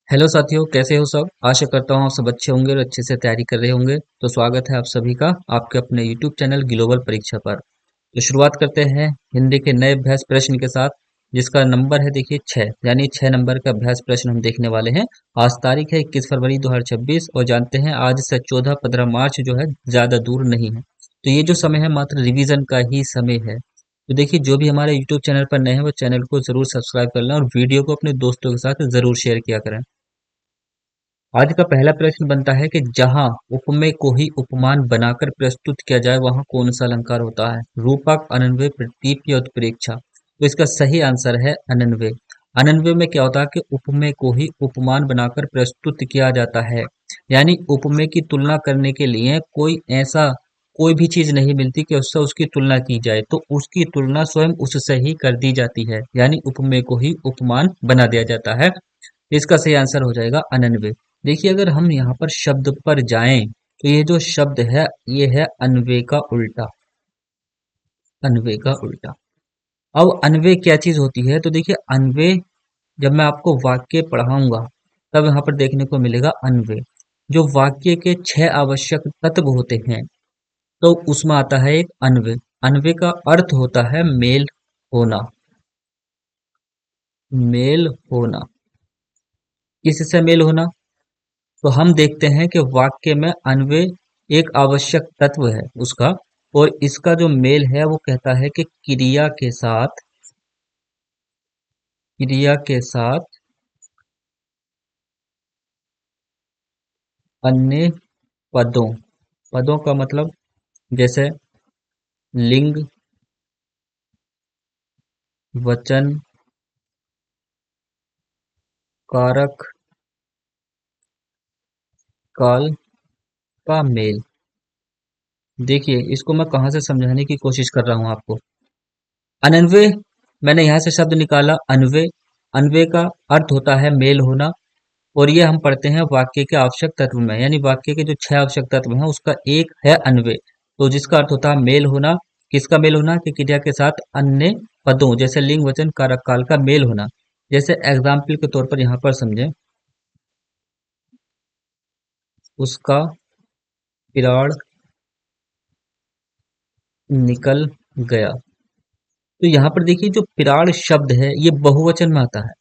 Hello साथियों, कैसे हो सब। आशा करता हूँ आप सब अच्छे होंगे और अच्छे से तैयारी कर रहे होंगे। तो स्वागत है आप सभी का आपके अपने यूट्यूब चैनल ग्लोबल परीक्षा पर। तो शुरुआत करते हैं हिंदी के नए अभ्यास प्रश्न के साथ, जिसका नंबर है देखिए 6, यानी 6 नंबर का अभ्यास प्रश्न हम देखने वाले हैं। आज तारीख है 21 फरवरी 2026 और जानते हैं आज से 14-15 मार्च जो है ज्यादा दूर नहीं है। तो ये जो समय है मात्र रिवीजन का ही समय है। तो देखिए, जो भी हमारे यूट्यूब चैनल पर नए हैं वो चैनल को जरूर सब्सक्राइब कर लें और वीडियो को अपने दोस्तों के साथ जरूर शेयर किया करें। आज का पहला प्रश्न बनता है कि जहां उपमेय को ही उपमान बनाकर प्रस्तुत किया जाए वहां कौन सा अलंकार होता है। रूपक, अनन्वय, प्रतीक या उत्प्रेक्षा। तो इसका सही आंसर है अनन्वय। अनन्वय में क्या होता है कि उपमेय को ही उपमान बनाकर प्रस्तुत किया जाता है, यानी उपमेय की तुलना करने के लिए कोई भी चीज नहीं मिलती कि उससे उसकी तुलना की जाए, तो उसकी तुलना स्वयं उससे ही कर दी जाती है, यानी उपमेय को ही उपमान बना दिया जाता है। इसका सही आंसर हो जाएगा अनन्वय। देखिए, अगर हम यहाँ पर शब्द पर जाएं तो ये जो शब्द है ये है अन्वय का उल्टा। अन्वय का उल्टा। अब अन्वय क्या चीज होती है, तो देखिए अन्वय जब मैं आपको वाक्य पढ़ाऊंगा तब यहाँ पर देखने को मिलेगा अन्वय। जो वाक्य के 6 आवश्यक तत्व होते हैं तो उसमें आता है एक अन्वय। अन्वय का अर्थ होता है मेल होना। मेल होना। किससे मेल होना? तो हम देखते हैं कि वाक्य में अन्वय एक आवश्यक तत्व है उसका, और इसका जो मेल है वो कहता है कि क्रिया के साथ अन्य पदों। पदों का मतलब जैसे लिंग, वचन, कारक, काल का मेल। देखिए, इसको मैं कहाँ से समझाने की कोशिश कर रहा हूं आपको। अनन्वय, मैंने यहां से शब्द निकाला अन्वय। अन्वय का अर्थ होता है मेल होना, और ये हम पढ़ते हैं वाक्य के आवश्यक तत्व में, यानी वाक्य के जो 6 आवश्यक तत्व हैं उसका एक है अन्वय। तो जिसका अर्थ होता है मेल होना। किसका मेल होना? कि क्रिया के साथ अन्य पदों जैसे लिंग, वचन, कारक, काल का मेल होना। जैसे एग्जाम्पल के तौर पर यहाँ पर समझें, उसका पिराड़ निकल गया। तो यहाँ पर देखिए, जो पिराड़ शब्द है ये बहुवचन में आता है।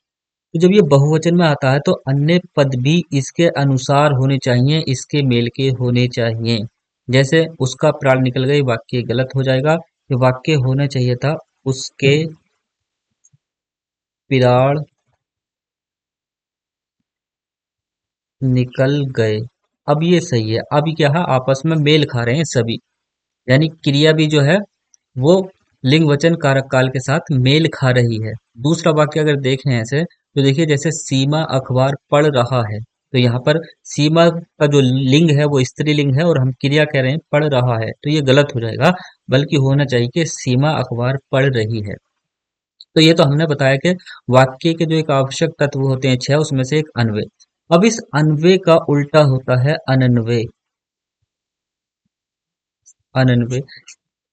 तो जब ये बहुवचन में आता है तो अन्य पद भी इसके अनुसार होने चाहिए, इसके मेल के होने चाहिए। जैसे उसका प्राण निकल गई, वाक्य गलत हो जाएगा। ये वाक्य होना चाहिए था उसके पिराड़ निकल गए। अब ये सही है। अब क्या है, आपस में मेल खा रहे हैं सभी, यानी क्रिया भी जो है वो लिंग, वचन, कारक, काल के साथ मेल खा रही है। दूसरा वाक्य अगर देखें ऐसे, तो देखिए जैसे सीमा अखबार पढ़ रहा है। तो यहाँ पर सीमा का जो लिंग है वो स्त्रीलिंग है और हम क्रिया कह रहे हैं पढ़ रहा है, तो ये गलत हो जाएगा। बल्कि होना चाहिए कि सीमा अखबार पढ़ रही है। तो ये तो हमने बताया कि वाक्य के जो एक आवश्यक तत्व होते हैं 6, उसमें से एक अन्वय। अब इस अन्वय का उल्टा होता है अनन्वय। अनन्वय,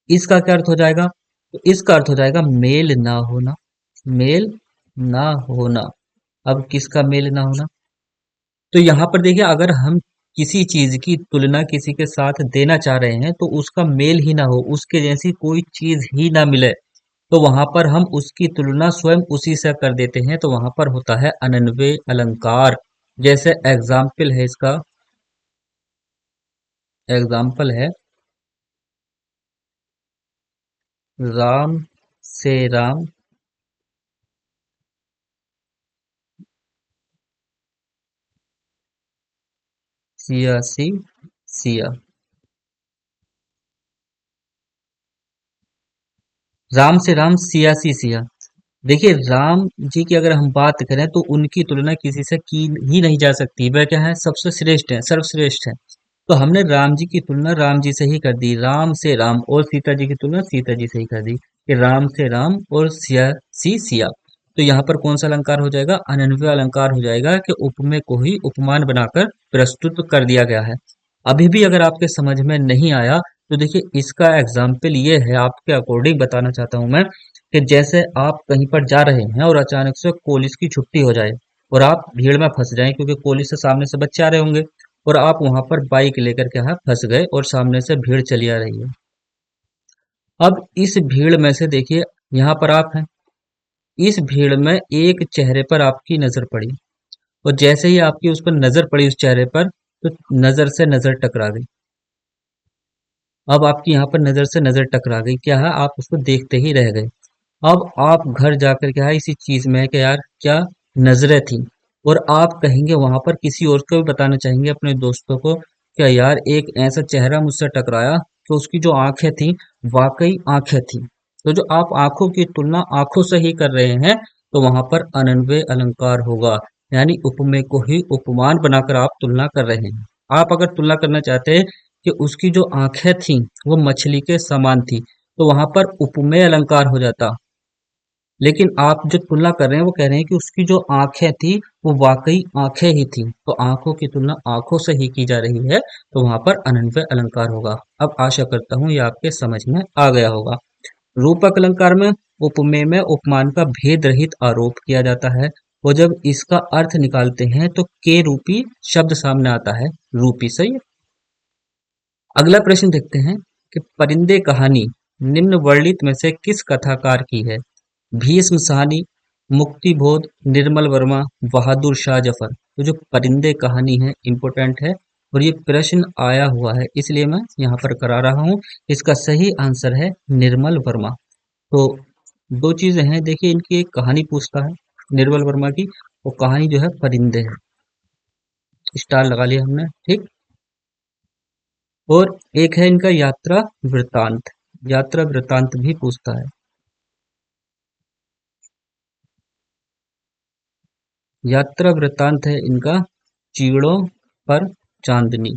इसका क्या अर्थ हो जाएगा? तो इसका अर्थ हो जाएगा मेल ना होना। मेल ना होना। अब किसका मेल ना होना? तो यहाँ पर देखिए, अगर हम किसी चीज की तुलना किसी के साथ देना चाह रहे हैं तो उसका मेल ही ना हो, उसके जैसी कोई चीज ही ना मिले, तो वहां पर हम उसकी तुलना स्वयं उसी से कर देते हैं, तो वहां पर होता है अनन्वय अलंकार। जैसे एग्जाम्पल है इसका, एग्जाम्पल है राम से राम सिया सी सिया। राम से राम सिया सी सिया। देखिए, राम जी की अगर हम बात करें तो उनकी तुलना किसी से की ही नहीं जा सकती। वह क्या है? सबसे श्रेष्ठ है, सर्वश्रेष्ठ है। तो हमने राम जी की तुलना राम जी से ही कर दी, राम से राम, और सीता जी की तुलना सीता जी से ही कर दी कि राम से राम और सिया सी सिया। तो यहाँ पर कौन सा अलंकार हो जाएगा? अनन्वय अलंकार हो जाएगा कि उपमेय को ही उपमान बनाकर प्रस्तुत कर दिया गया है। अभी भी अगर आपके समझ में नहीं आया तो देखिए, इसका एग्जाम्पल ये है, आपके अकॉर्डिंग बताना चाहता हूं मैं, कि जैसे आप कहीं पर जा रहे हैं और अचानक से कॉलेज की छुट्टी हो जाए, और आप भीड़ में फंस जाएं क्योंकि पुलिस से सामने से बच्चे आ रहे होंगे और आप वहां पर बाइक लेकर के यहाँ फंस गए और सामने से भीड़ चली आ रही है। अब इस भीड़ में से देखिए, यहाँ पर आप हैं, इस भीड़ में एक चेहरे पर आपकी नजर पड़ी और जैसे ही आपकी उस पर नजर पड़ी उस चेहरे पर, तो नजर से नजर टकरा गई। अब आपकी यहाँ पर नजर से नजर टकरा गई, क्या है, आप उसको देखते ही रह गए। अब आप घर जाकर क्या है, इसी चीज में है कि यार क्या नजरें थी, और आप कहेंगे वहां पर किसी और को भी बताना चाहेंगे अपने दोस्तों को, क्या यार एक ऐसा चेहरा मुझसे टकराया कि उसकी जो आंखें थी वाकई आंखें थी। तो जो आप आंखों की तुलना आंखों से ही कर रहे हैं, तो वहां पर अनन्वय अलंकार होगा, यानी उपमेय को ही उपमान बनाकर आप तुलना कर रहे हैं। आप अगर तुलना करना चाहते हैं कि उसकी जो आंखें थी वो मछली के समान थी, तो वहां पर उपमेय अलंकार हो जाता। लेकिन आप जो तुलना कर रहे हैं वो कह रहे हैं कि उसकी जो आंखें थी वो वाकई आंखें ही थी, तो आंखों की तुलना आंखों से ही की जा रही है, तो वहां पर अनन्वय अलंकार होगा। अब आशा करता हूं ये आपके समझ में आ गया होगा। रूपक अलंकार में उपमेय में उपमान का भेद रहित आरोप किया जाता है, और जब इसका अर्थ निकालते हैं तो के रूपी शब्द सामने आता है, रूपी। सही है। अगला प्रश्न देखते हैं कि परिंदे कहानी निम्न वर्णित में से किस कथाकार की है? भीष्म साहनी, मुक्तिबोध, निर्मल वर्मा, बहादुर शाह जफर। तो जो परिंदे कहानी है इंपॉर्टेंट है, और ये प्रश्न आया हुआ है इसलिए मैं यहाँ पर करा रहा हूँ। इसका सही आंसर है निर्मल वर्मा। तो दो चीजें हैं, देखिए, इनकी एक कहानी पूछता है निर्मल वर्मा की, और कहानी जो है परिंदे है। स्टार लगा लिया हमने, ठीक। और एक है इनका यात्रा वृतांत, यात्रा वृतांत भी पूछता है। यात्रा वृतांत है इनका चीड़ों पर चांदनी।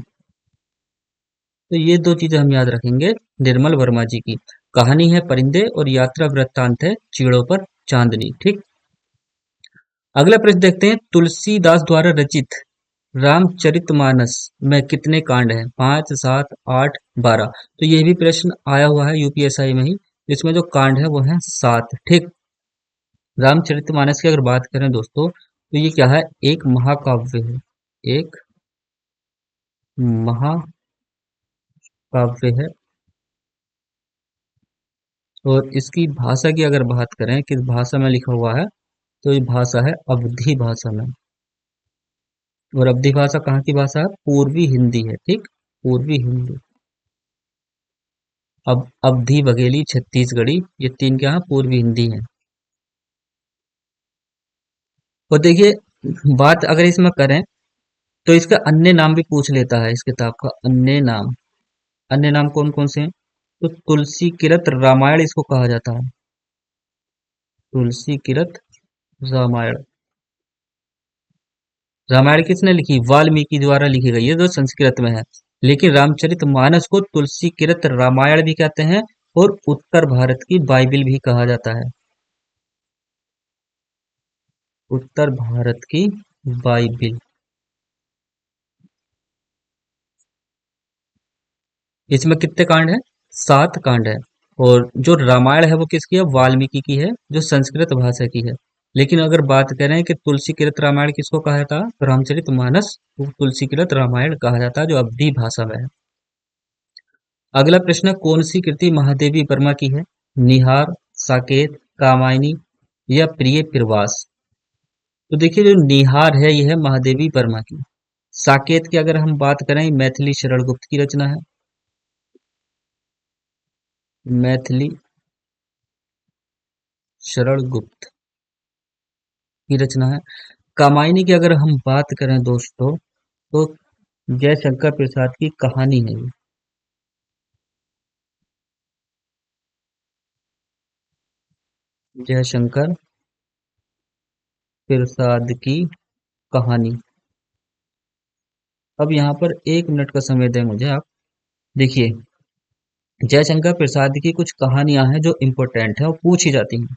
तो ये दो चीजें हम याद रखेंगे निर्मल वर्मा जी की। कहानी है परिंदे और यात्रा वृत्तांत है चीड़ों पर चांदनी, ठीक। अगला प्रश्न देखते हैं, तुलसीदास द्वारा रचित रामचरितमानस में कितने कांड हैं? 5, 7, 8, 12। तो ये भी प्रश्न आया हुआ है यूपीएसआई में ही। इसमें जो कांड है वो है 7, ठीक। रामचरितमानस की अगर बात करें दोस्तों, तो ये क्या है, एक महाकाव्य है, एक महाकाव्य है। और इसकी भाषा की अगर बात करें किस भाषा में लिखा हुआ है, तो ये भाषा है अवधी भाषा में। और अवधी भाषा कहाँ की भाषा है? पूर्वी हिंदी है, ठीक, पूर्वी हिंदी। अब अवधी, बघेली, छत्तीसगढ़ी, ये तीन क्या है, पूर्वी हिंदी है। और देखिए, बात अगर इसमें करें तो इसका अन्य नाम भी पूछ लेता है, इस किताब का अन्य नाम। अन्य नाम कौन कौन से हैं? तो तुलसी किरत रामायण इसको कहा जाता है, तुलसी किरत रामायण। रामायण किसने लिखी? वाल्मीकि द्वारा लिखी गई है, जो संस्कृत में है। लेकिन रामचरितमानस को तुलसी किरत रामायण भी कहते हैं और उत्तर भारत की बाइबिल भी कहा जाता है, उत्तर भारत की बाइबिल। इसमें कितने कांड हैं? 7 कांड है। और जो रामायण है वो किसकी है? वाल्मीकि की है, जो संस्कृत भाषा की है। लेकिन अगर बात करें कि तुलसी किरत रामायण किसको कहा जाता है, तो रामचरितमानस को तुलसी किरत रामायण कहा जाता है, जो अवधी भाषा में है। अगला प्रश्न है, कौन सी कृति महादेवी वर्मा की है? निहार, साकेत, कामायनी या प्रिय प्रवास। तो देखिए, जो निहार है यह है महादेवी वर्मा की। साकेत की अगर हम बात करें, मैथिली शरण गुप्त की रचना है, मैथिली शरण गुप्त की रचना है। कामायनी की अगर हम बात करें दोस्तों, तो जयशंकर प्रसाद की कहानी है ये। जयशंकर प्रसाद की कहानी। अब यहाँ पर 1 मिनट का समय दें मुझे आप। देखिए, जयशंकर प्रसाद की कुछ कहानियां हैं जो इम्पोर्टेंट है और पूछी जाती हैं।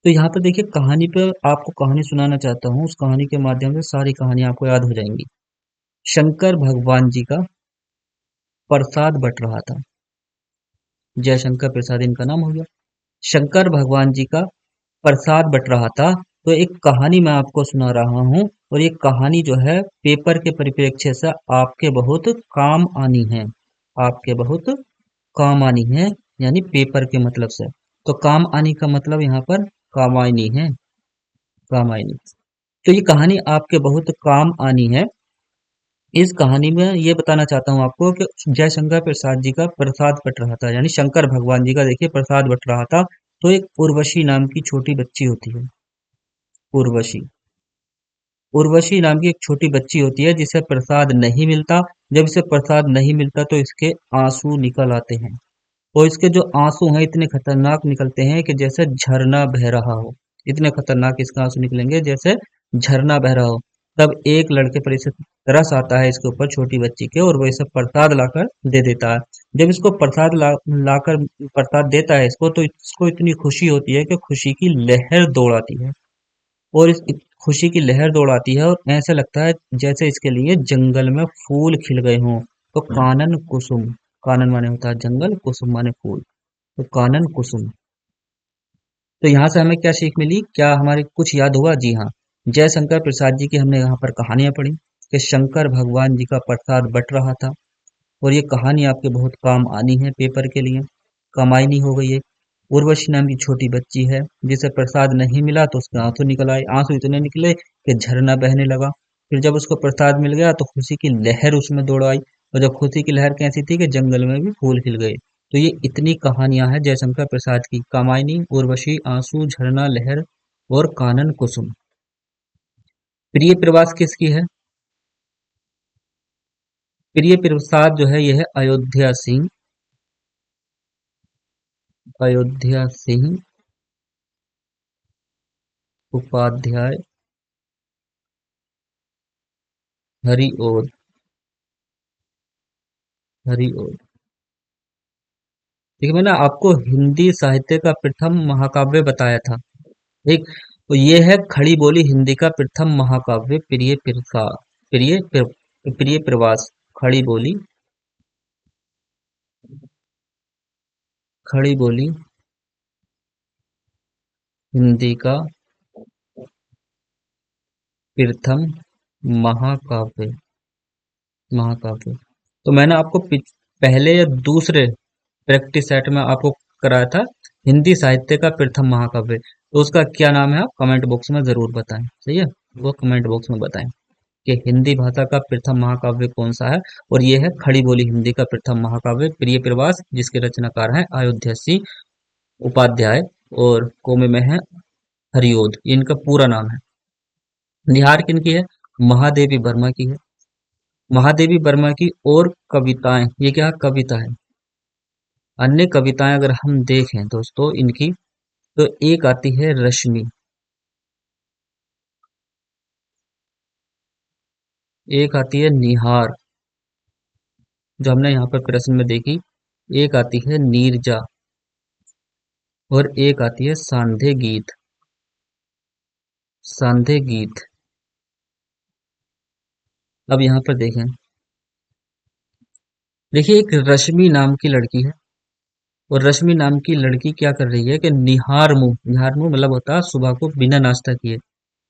तो यहाँ पर देखिए, कहानी पर आपको कहानी सुनाना चाहता हूँ, उस कहानी के माध्यम से सारी कहानी आपको याद हो जाएंगी। शंकर भगवान जी का प्रसाद बट रहा था, जयशंकर प्रसाद इनका नाम हो गया। शंकर भगवान जी का प्रसाद बट रहा था, तो एक कहानी मैं आपको सुना रहा हूँ और ये कहानी जो है पेपर के परिप्रेक्ष्य से आपके बहुत काम आनी है। आपके बहुत काम आनी है, यानी पेपर के मतलब से। तो काम आनी का मतलब यहाँ पर कामायनी है, कामायनी। तो ये कहानी आपके बहुत काम आनी है। इस कहानी में ये बताना चाहता हूँ आपको कि जयशंकर प्रसाद जी का प्रसाद बट रहा था, यानी शंकर भगवान जी का देखिए प्रसाद बट रहा था। तो एक उर्वशी नाम की छोटी बच्ची होती है। उर्वशी, उर्वशी नाम की एक छोटी बच्ची होती है जिसे प्रसाद नहीं मिलता। जब इसे प्रसाद नहीं मिलता तो इसके आंसू निकल आते हैं, और इसके जो आंसू हैं इतने खतरनाक निकलते हैं कि जैसे झरना बह रहा हो। इतने खतरनाक इसके आंसू निकलेंगे जैसे झरना बह रहा हो। तब एक लड़के पर इसे तरस आता है इसके ऊपर, छोटी बच्ची के, और वो इसे प्रसाद लाकर दे देता है। जब इसको प्रसाद लाकर प्रसाद देता है इसको, तो इसको इतनी खुशी होती है कि खुशी की लहर दौड़ आती है। और इस खुशी की लहर दौड़ आती है और ऐसा लगता है जैसे इसके लिए जंगल में फूल खिल गए हों। तो कानन कुसुम, कानन माने होता है जंगल, कुसुम माने फूल, तो कानन कुसुम। तो यहाँ से हमें क्या सीख मिली, क्या हमारे कुछ याद हुआ? जी हाँ, जयशंकर प्रसाद जी की हमने यहाँ पर कहानियां पढ़ी कि शंकर भगवान जी का प्रसाद बट रहा था। और ये कहानी आपके बहुत काम आनी है पेपर के लिए, कमायनी हो गई है। उर्वशी नाम की छोटी बच्ची है जिसे प्रसाद नहीं मिला तो उसके आंसू निकल आए, आंसू इतने निकले कि झरना बहने लगा। फिर जब उसको प्रसाद मिल गया तो खुशी की लहर उसमें दौड़ आई, और जब खुशी की लहर कैसी थी कि जंगल में भी फूल खिल गए। तो ये इतनी कहानियां हैं जयशंकर प्रसाद की, कामायनी, उर्वशी, आंसू, झरना, लहर और कानन कुसुम। प्रिय प्रवास किसकी है? प्रिय प्रसाद जो है यह है अयोध्या सिंह, अयोध्या सिंह उपाध्याय हरिओद, हरिओद। देखिए मैंने आपको हिंदी साहित्य का प्रथम महाकाव्य बताया था, ठीक। तो ये है खड़ी बोली हिंदी का प्रथम महाकाव्य प्रिय प्रसा, प्रिय प्रवास। खड़ी बोली, खड़ी बोली हिंदी का प्रथम महाकाव्य, महाकाव्य। तो मैंने आपको पहले या दूसरे प्रैक्टिस सेट में आपको कराया था हिंदी साहित्य का प्रथम महाकाव्य। तो उसका क्या नाम है आप कमेंट बॉक्स में जरूर बताएं, सही है। वो कमेंट बॉक्स में बताएं कि हिंदी भाषा का प्रथम महाकाव्य कौन सा है। और ये है खड़ी बोली हिंदी का प्रथम महाकाव्य प्रिय प्रवास, जिसके रचनाकार हैं अयोध्या सिंह उपाध्याय, और कोमे में है हरिओद, ये इनका पूरा नाम है। निहार किनकी है? महादेवी वर्मा की है। महादेवी वर्मा की और कविताएं, ये क्या कविता है। अन्य कविताएं अगर हम देखें दोस्तों इनकी, तो एक आती है रश्मि, एक आती है निहार जो हमने यहाँ पर प्रश्न में देखी, एक आती है नीरजा, और एक आती है सांधे गीत, सांधे गीत। अब यहाँ पर देखें, देखिए एक रश्मि नाम की लड़की है, और रश्मि नाम की लड़की क्या कर रही है कि निहार मुंह, निहार मुंह मतलब होता है सुबह को बिना नाश्ता किए।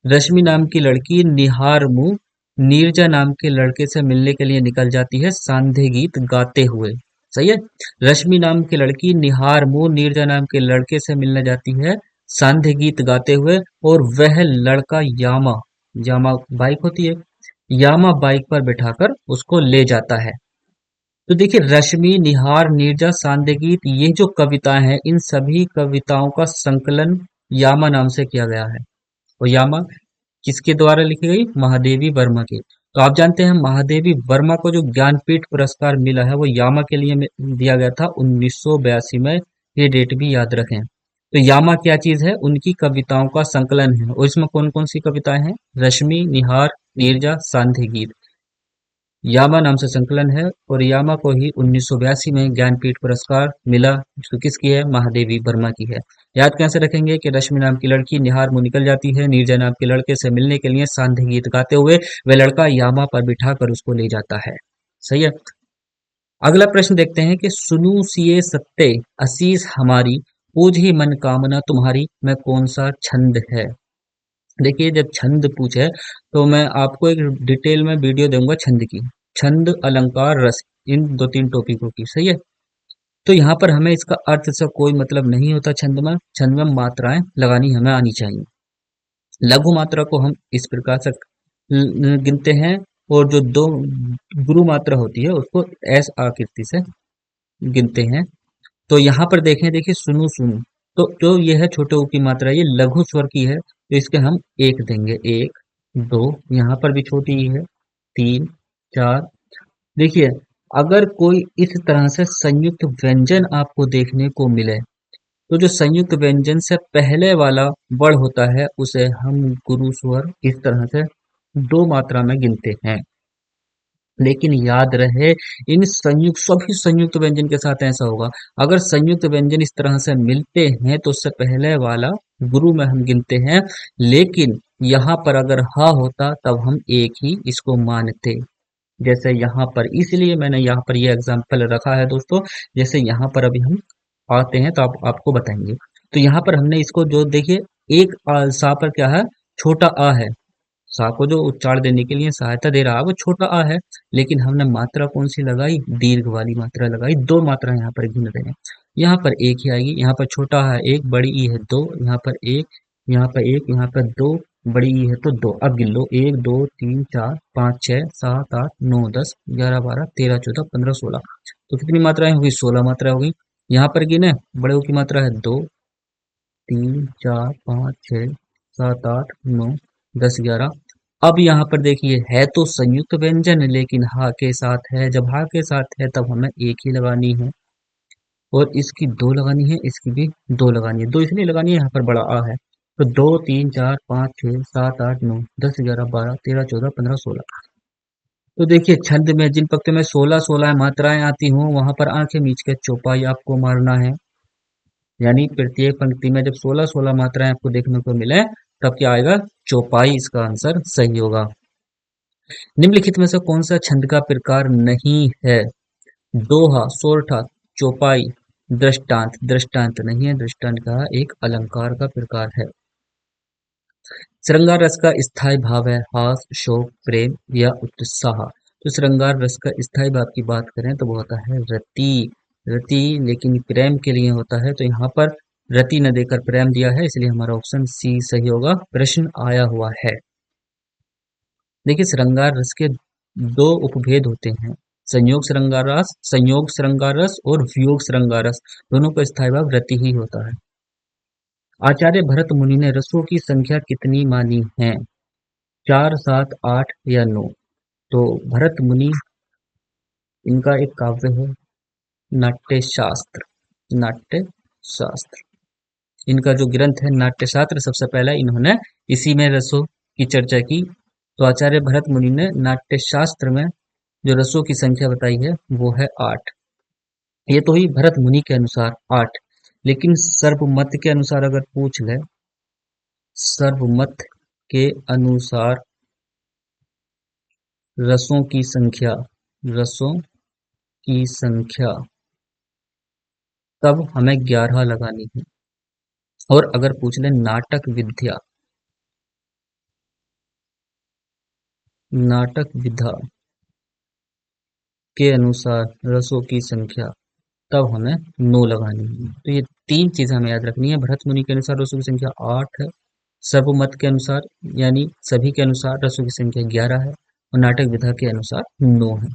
रश्मि नाम की लड़की निहार मुंह नीरजा नाम के लड़के से मिलने के लिए निकल जाती है सांधे गीत गाते हुए, सही है। रश्मि नाम की लड़की निहार मुंह नीरजा नाम के लड़के से मिलने जाती है सांधे गीत गाते हुए, और वह लड़का यामा, यामा बाइक होती है, यामा बाइक पर बिठाकर उसको ले जाता है। तो देखिए रश्मि, निहार, नीरजा, सांदगीत, ये जो कविताएं हैं इन सभी कविताओं का संकलन यामा नाम से किया गया है। और यामा किसके द्वारा लिखी गई? महादेवी वर्मा के। तो आप जानते हैं महादेवी वर्मा को जो ज्ञानपीठ पुरस्कार मिला है वो यामा के लिए दिया गया था 1982 में। ये डेट भी याद रखें। तो यामा क्या चीज है? उनकी कविताओं का संकलन है, और इसमें कौन कौन सी कविताएं हैं? रश्मि, निहार, नीरजा, सांध्य गीत, यामा नाम से संकलन है। और यामा को ही 1982 में ज्ञानपीठ पुरस्कार मिला, जो किसकी है? महादेवी वर्मा की है। याद कैसे रखेंगे कि रश्मि नाम की लड़की निहार मुंह निकल जाती है नीरजा नाम के लड़के से मिलने के लिए सांध्य गीत गाते हुए, वह लड़का यामा पर बिठाकर उसको ले जाता है, सही है। अगला प्रश्न देखते हैं कि सुनू सिए सत्ते असीस हमारी, पूज ही मन कामना तुम्हारी, में कौन सा छंद है? देखिए जब छंद पूछे तो मैं आपको एक डिटेल में वीडियो दूंगा छंद की। छंद, अलंकार, रस, इन दो तीन टॉपिकों की, सही है। तो यहाँ पर हमें इसका अर्थ से कोई मतलब नहीं होता। छंद में मात्राएं लगानी हमें आनी चाहिए। लघु मात्रा को हम इस प्रकार से गिनते हैं, और जो दो गुरु मात्रा होती है उसको एस आकृति से गिनते हैं। तो यहाँ पर देखें, देखिए सुनु सुनु, तो जो ये है छोटे ऊ की मात्रा, ये लघु स्वर की है, तो इसके हम एक देंगे। एक, दो, यहाँ पर भी छोटी ही है, तीन, चार। देखिए अगर कोई इस तरह से संयुक्त व्यंजन आपको देखने को मिले, तो जो संयुक्त व्यंजन से पहले वाला वर्ण होता है उसे हम गुरु स्वर इस तरह से दो मात्रा में गिनते हैं। लेकिन याद रहे, इन संयुक्त सभी संयुक्त व्यंजन के साथ ऐसा होगा, अगर संयुक्त व्यंजन इस तरह से मिलते हैं तो उससे पहले वाला गुरु में हम गिनते हैं। लेकिन यहाँ पर अगर हा होता तब हम एक ही इसको मानते। जैसे यहाँ पर, इसलिए मैंने यहाँ पर ये एग्जाम्पल रखा है दोस्तों। जैसे यहाँ पर अभी हम आते हैं तो आपको बताएंगे। तो यहाँ पर हमने इसको जो देखिए, एक सा पर क्या है, छोटा आ है। सा को जो उच्चारण देने के लिए सहायता दे रहा है वो छोटा आ है। लेकिन हमने मात्रा कौन सी लगाई, दीर्घ वाली मात्रा लगाई। दो मात्रा यहाँ पर गिन रहे हैं। यहाँ पर एक ही आएगी, यहाँ पर छोटा है एक, बड़ी ई है दो, यहाँ पर एक, यहाँ पर एक, यहाँ पर दो, बड़ी ई है तो दो। अब गिन लो, एक, दो, तीन, चार, पाँच, छः, सात, आठ, नौ, 10, 11, 12, 13, 14, 15, 16। तो कितनी मात्राएं होगी, 16 मात्रा होगी। यहाँ पर गिने, बड़े ओ की मात्रा है दो, तीन, चार, पाँच, छः, सात, आठ, नौ, 10, 11। अब यहाँ पर देखिए, है तो संयुक्त व्यंजन लेकिन हा के साथ है। जब हा के साथ है तब हमें एक ही लगानी है, और इसकी दो लगानी है, इसकी भी दो लगानी है। दो इसलिए लगानी है, यहाँ पर बड़ा आ है। तो दो, तीन, चार, पाँच, छः, सात, आठ, नौ, 10, 11, 12, 13, 14, 15, 16। तो देखिए छंद में जिन पंक्तियों में 16-16 मात्राएं आती हों वहां पर आंखें मीच के चौपाई आपको मारना है। यानी प्रत्येक पंक्ति में जब 16-16 मात्राएं आपको देखने को मिले, तब क्या आएगा, चौपाई इसका आंसर सही होगा। निम्नलिखित में से कौन सा छंद का प्रकार नहीं है? दोहा, सोरठा, चौपाई, दृष्टांत। दृष्टांत नहीं है, दृष्टांत का एक अलंकार का प्रकार है। श्रृंगार रस का स्थायी भाव है हास, शोक, प्रेम या उत्साह। तो श्रृंगार रस का स्थायी भाव की बात करें तो वो होता है रति। रति लेकिन प्रेम के लिए होता है, तो यहाँ पर रति न देकर प्रेम दिया है, इसलिए हमारा ऑप्शन सी सही होगा। प्रश्न आया हुआ है। देखिए श्रृंगार रस के दो उपभेद होते हैं, संयोग श्रृंगार रस और वियोग श्रृंगार रस। दोनों का स्थायी भाव रति ही होता है। आचार्य भरत मुनि ने रसों की संख्या कितनी मानी है? चार, सात, आठ या नौ? तो भरत मुनि, इनका एक काव्य है नाट्य शास्त्र। नाट्य शास्त्र, इनका जो ग्रंथ है नाट्य शास्त्र, सबसे पहले इन्होंने इसी में रसों की चर्चा की। तो आचार्य भरत मुनि ने नाट्य शास्त्र में जो रसों की संख्या बताई है वो है 8। ये तो ही भरत मुनि के अनुसार 8। लेकिन सर्वमत के अनुसार अगर पूछ ले, सर्वमत के अनुसार रसों की संख्या, रसों की संख्या तब हमें 11 लगानी है। और अगर पूछ ले नाटक विद्या, नाटक विधा के अनुसार रसों की संख्या, तब हमें 9 लगानी है। तो ये तीन चीजें हमें याद रखनी है। भरत मुनि के अनुसार रसों की संख्या 8 है, सर्वमत के अनुसार यानी सभी के अनुसार रसों की संख्या 11 है, और नाटक विधा के अनुसार 9 है।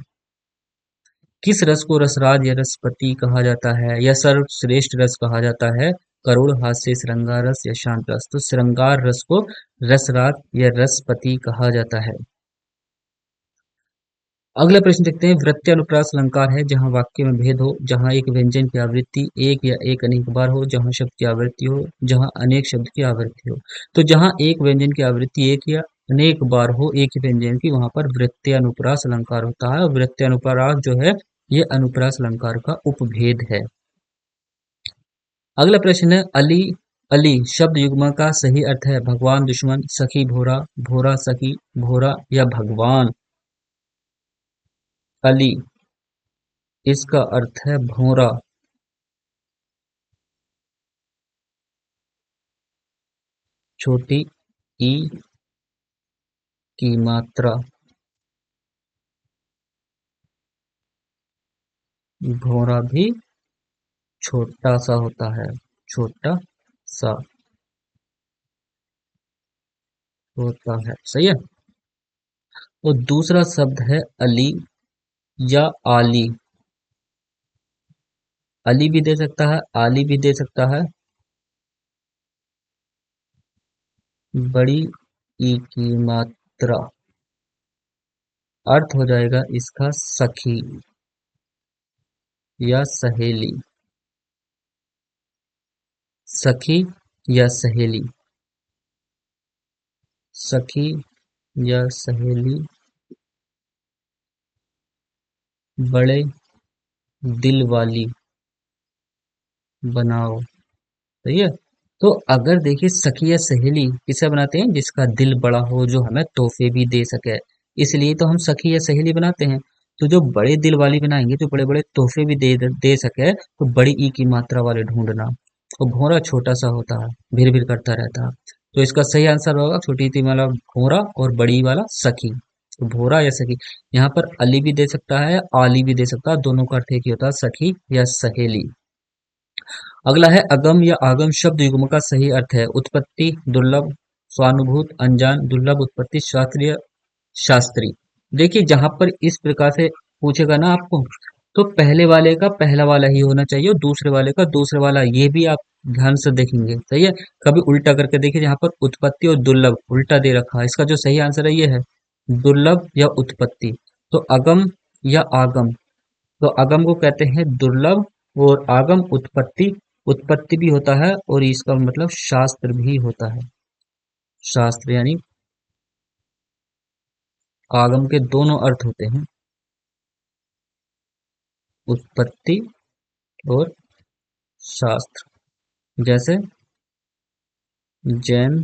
किस रस को रसराज या रसपति कहा जाता है, या सर्वश्रेष्ठ रस कहा जाता है? करुण, हास्य, श्रृंगार रस या शांत रस? तो श्रृंगार रस को रसराज या रसपति कहा जाता है। अगला प्रश्न देखते हैं। वृत्यानुप्रास अलंकार है जहां वाक्य में भेद हो, जहां एक व्यंजन की आवृत्ति एक या एक अनेक बार हो, जहां शब्द की आवृत्ति हो, जहां अनेक शब्द की आवृत्ति हो। तो जहां एक व्यंजन की आवृत्ति एक या अनेक बार हो एक ही व्यंजन की, वहां पर वृत्यानुप्रास अलंकार होता है। और वृत्यानुप्रास जो है ये अनुप्रास अलंकार का उपभेद है। अगला प्रश्न है। अली, अली शब्द युग्म का सही अर्थ है भगवान, दुश्मन, सखी, भोरा, भोरा सखी, भोरा या भगवान? अली, इसका अर्थ है भोरा। छोटी ई की मात्रा भौरा भी छोटा सा होता है, छोटा सा होता है, सही है। और दूसरा शब्द है अली या आली। अली भी दे सकता है, आली भी दे सकता है। बड़ी ई की मात्रा, अर्थ हो जाएगा इसका सखी या सहेली, सखी या सहेली, सखी या सहेली, बड़े दिल वाली बनाओ, सही है। तो अगर देखिए सखी या सहेली किसे बनाते हैं, जिसका दिल बड़ा हो, जो हमें तोहफे भी दे सके, इसलिए तो हम सखी या सहेली बनाते हैं। तो जो बड़े दिल वाली बनाएंगे, जो बड़े बड़े तोहफे भी दे सके, तो बड़ी ई की मात्रा वाले ढूंढना। और भौरा छोटा सा होता है, भीड़ भीड़ करता रहता है। तो इसका सही आंसर होगा छोटी ती वाला भौरा और बड़ी वाला सखी। तो भौरा या सखी, यहाँ पर अली भी दे सकता है, आली भी दे सकता है, दोनों का अर्थ एक ही होता है, सखी या सहेली। अगला है अगम या आगम शब्द युग्म का सही अर्थ है उत्पत्ति, दुर्लभ, स्वानुभूत, अनजान, दुर्लभ उत्पत्ति, शास्त्रीय, शास्त्री। देखिए जहां पर इस प्रकार से पूछेगा ना आपको, तो पहले वाले का पहला वाला ही होना चाहिए और दूसरे वाले का दूसरे वाला, ये भी आप ध्यान से देखेंगे, सही है। कभी उल्टा करके देखिए, जहां पर उत्पत्ति और दुर्लभ उल्टा दे रखा है, इसका जो सही आंसर है ये है दुर्लभ या उत्पत्ति। तो अगम या आगम, तो अगम को कहते हैं दुर्लभ, और आगम उत्पत्ति, उत्पत्ति भी होता है और इसका मतलब शास्त्र भी होता है। शास्त्र यानी आगम के दोनों अर्थ होते हैं, उत्पत्ति और शास्त्र। जैसे जैन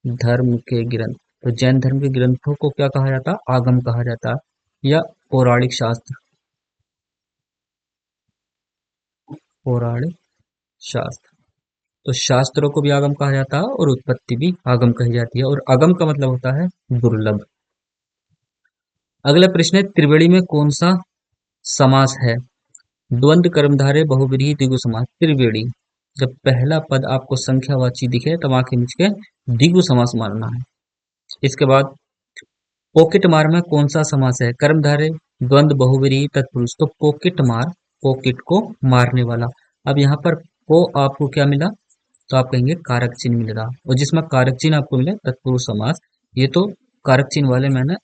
धर्म के ग्रंथ, तो जैन धर्म के ग्रंथों को क्या कहा जाता है, आगम कहा जाता है, या पौराणिक शास्त्र, पौराणिक शास्त्र। तो शास्त्रों को भी आगम कहा जाता है और उत्पत्ति भी आगम कही जाती है, और आगम का मतलब होता है दुर्लभ। अगला प्रश्न है त्रिवेणी में कौन सा समास है, द्वंद्व, कर्मधारय, बहुव्रीहि, द्विगु समास। त्रिवेणी, जब पहला पद आपको संख्यावाची दिखे तब आंखें मिच के द्विगु समास मानना है। इसके बाद पॉकेट मार में कौन सा समास है, कर्मधारय, द्वंद्व, बहुव्रीहि, तत्पुरुष। तो पॉकेट मार, पॉकेट को मारने वाला। अब यहाँ पर को आपको क्या मिला, तो आप कहेंगे कारक चिन्ह मिल रहा, और जिसमें कारक चिन्ह आपको मिले तत्पुरुष समास। ये तो कारक चिन्ह वाले मैंने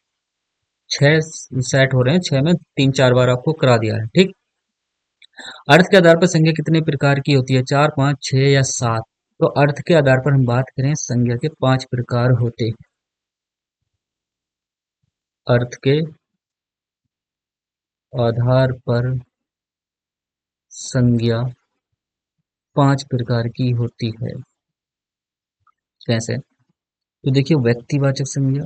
6 सेट हो रहे हैं, 6 में 3-4 बार आपको करा दिया है, ठीक। अर्थ के आधार पर संज्ञा कितने प्रकार की होती है, 4, 5, 6 या 7। तो अर्थ के आधार पर हम बात करें, संज्ञा के 5 प्रकार होते हैं। अर्थ के आधार पर संज्ञा 5 प्रकार की होती है। कैसे, तो देखिए व्यक्तिवाचक संज्ञा,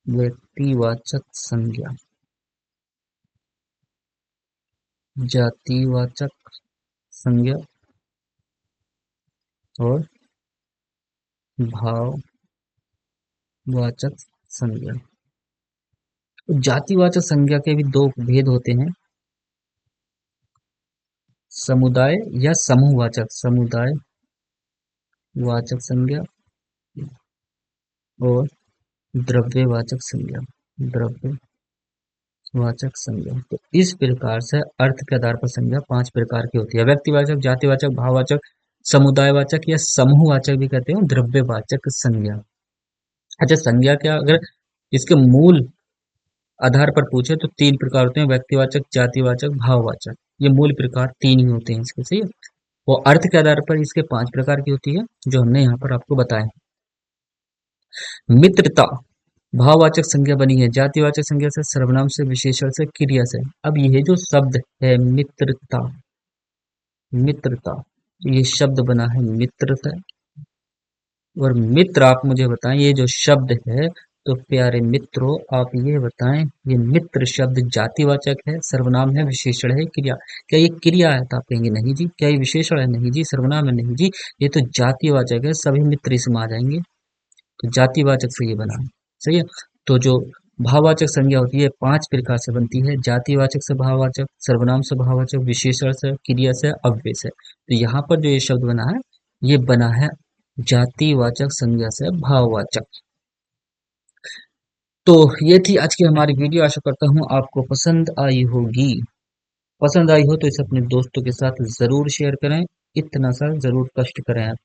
व्यक्तिवाचक संज्ञा, जातिवाचक संज्ञा और भाववाचक संज्ञा। तो जातिवाचक संज्ञा के भी दो भेद होते हैं, समुदाय या समूहवाचक, समुदाय वाचक संज्ञा और द्रव्यवाचक संज्ञा, द्रव्यवाचक संज्ञा। तो इस प्रकार से अर्थ के आधार पर संज्ञा 5 प्रकार की होती है, व्यक्तिवाचक, जातिवाचक, भाववाचक, समुदायवाचक या समूहवाचक भी कहते हैं, द्रव्यवाचक संज्ञा। अच्छा संज्ञा क्या, अगर इसके मूल आधार पर पूछे तो 3 प्रकार होते हैं, व्यक्तिवाचक, जातिवाचक, भाववाचक। ये मूल प्रकार 3 ही होते हैं इसके, सही है। वो अर्थ के आधार पर इसके 5 प्रकार की होती है, जो हमने यहाँ पर आपको बताया। मित्रता भाववाचक संज्ञा बनी है, जातिवाचक संज्ञा से, सर्वनाम से, विशेषण से, क्रिया से। अब यह जो शब्द है मित्रता, मित्रता, ये शब्द बना है मित्रता, और मित्र आप मुझे बताएं, ये जो शब्द है तो प्यारे मित्रों, आप ये बताएं, ये मित्र शब्द जातिवाचक है, सर्वनाम है, विशेषण है, क्रिया? क्या ये क्रिया है? तो आप कहेंगे नहीं जी। क्या ये विशेषण है? नहीं जी। सर्वनाम है? नहीं जी। ये तो जातिवाचक है, सभी मित्र इसमें आ जाएंगे। तो जातिवाचक से ये बना है। सही है। तो जो भाववाचक संज्ञा होती है 5 प्रकार से बनती है: जातिवाचक से भाववाचक, सर्वनाम से भाववाचक, विशेषण से, क्रिया से, अव्यय से। तो यहाँ पर जो ये शब्द बना है, ये बना है जातिवाचक संज्ञा से भाववाचक। तो ये थी आज की हमारी वीडियो। आशा करता हूँ आपको पसंद आई होगी। पसंद आई हो तो इसे अपने दोस्तों के साथ जरूर शेयर करें। इतना सा जरूर कष्ट करें आप।